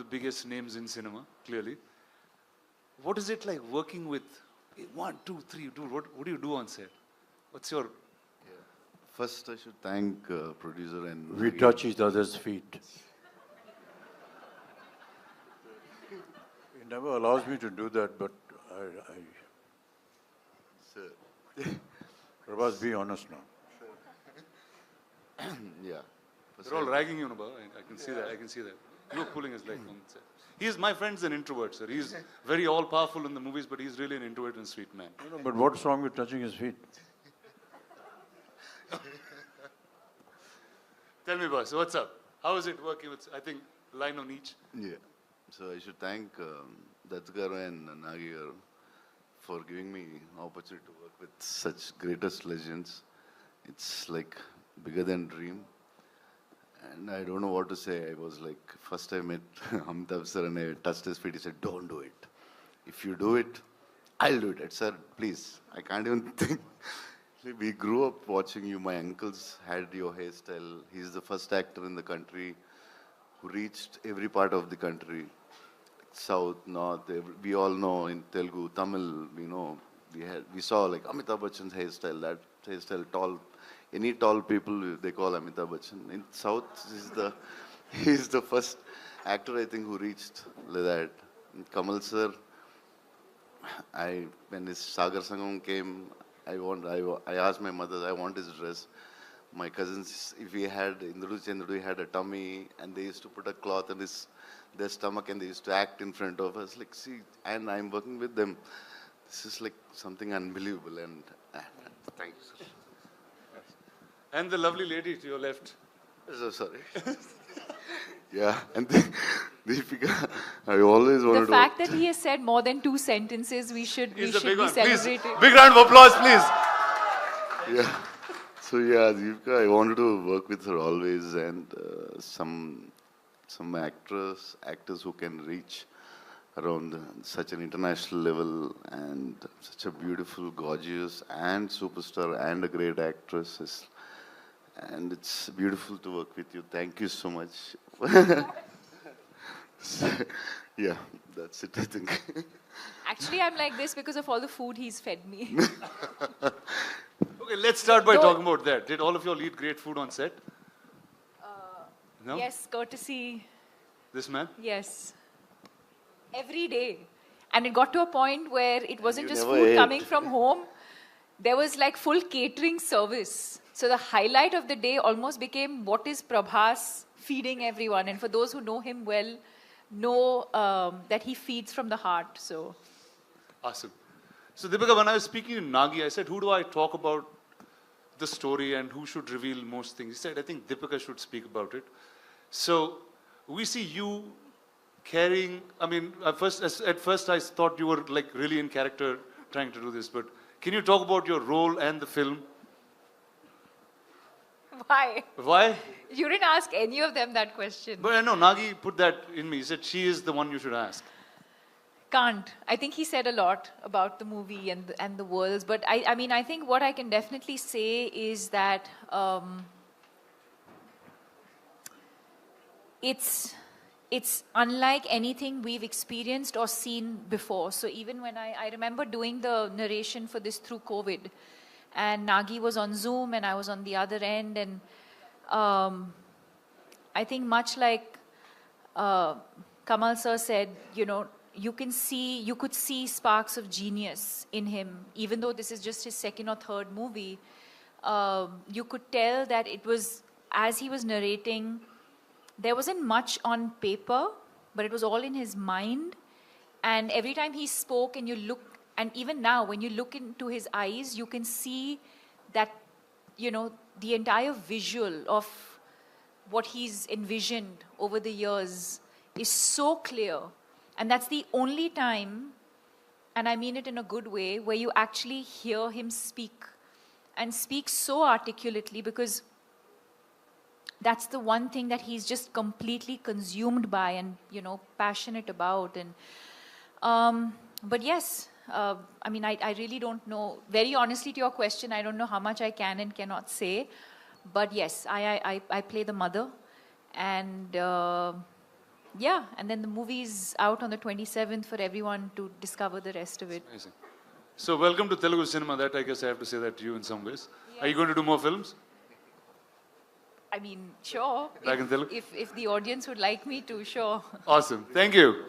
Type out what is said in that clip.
biggest names in cinema, clearly. What is it like working with 1, 2, 3, dude? What do you do on set? What's your... First, I should thank producer and... We touch each other's feet. He never allows me to do that, but Sir. Prabhas, be honest now. Yeah. They're all ragging you, Baba. I can see that. I can see that. You're pulling his leg on set. My friend's an introvert, sir. He's very all-powerful in the movies, but he's really an introvert and sweet man. No, but what's wrong with touching his feet? Tell me, boss, what's up? How is it working with, I think, line on each? Yeah. So I should thank Deepika and Nagi for giving me opportunity to work with such greatest legends. It's like bigger than dream. And I don't know what to say. I was like, first I met Amitabh sir and I touched his feet. He said, don't do it. If you do it, I'll do it. I said, please, I can't even think. We grew up watching you. My uncles had your hairstyle. He's the first actor in the country who reached every part of the country. South, North, we all know in Telugu, Tamil, we saw like Amitabh Bachchan's hairstyle, that hairstyle, tall, any tall people they call Amitabh Bachchan. In South, he's the first actor I think who reached like that. And Kamal sir, when his Sagar Sangam came, I asked my mother, I want his dress. My cousins, if we had, Indru Chandru had a tummy and they used to put a cloth on their stomach and they used to act in front of us. Like, see, and I'm working with them. This is like something unbelievable and thank you, sir. And the lovely lady to your left. So sorry. Yeah, and Deepika, I always wanted to... The fact that he has said more than 2 sentences, we should be celebrating. Please, big round of applause, please. Yeah. So yeah, Deepika, I wanted to work with her always, and some actors who can reach around such an international level, and such a beautiful, gorgeous, and superstar, and a great actress. And it's beautiful to work with you. Thank you so much. Yeah, that's it, I think. Actually, I'm like this because of all the food he's fed me. Okay, let's start by talking about that. Did all of you all eat great food on set? No? Yes, courtesy. This man? Yes. Every day. And it got to a point where it wasn't You just never food ate. coming from home. There was like full catering service. So the highlight of the day almost became what is Prabhas feeding everyone. And for those who know him well, know that he feeds from the heart. So. Awesome. So Deepika, when I was speaking to Nagi, I said, who do I talk about the story and who should reveal most things? He said, I think Deepika should speak about it. So we see you carrying, I mean, at first I thought you were like really in character trying to do this, but can you talk about your role and the film? Why? Why? You didn't ask any of them that question. But I know Nagi put that in me. He said, she is the one you should ask. Can't. I think he said a lot about the movie and the worlds. But I mean, I think what I can definitely say is that it's unlike anything we've experienced or seen before. So even when I remember doing the narration for this through COVID, and Nagi was on Zoom and I was on the other end, and I think much like Kamal sir said, you could see sparks of genius in him, even though this is just his 2nd or 3rd movie. You could tell that it was, as he was narrating, there wasn't much on paper, but it was all in his mind. And every time he spoke and you look, and even now when you look into his eyes, you can see that, the entire visual of what he's envisioned over the years is so clear. And that's the only time, and I mean it in a good way, where you actually hear him speak, and speak so articulately, because that's the one thing that he's just completely consumed by and, passionate about. And but yes, I mean, I really don't know. Very honestly, to your question, I don't know how much I can and cannot say. But yes, I play the mother. And Yeah, and then the movie's out on the 27th for everyone to discover the rest of it. Amazing. So welcome to Telugu cinema. That I guess I have to say that to you in some ways. Are you going to do more films? I mean, sure. Back in Telugu? If the audience would like me to, sure. Awesome. Thank you.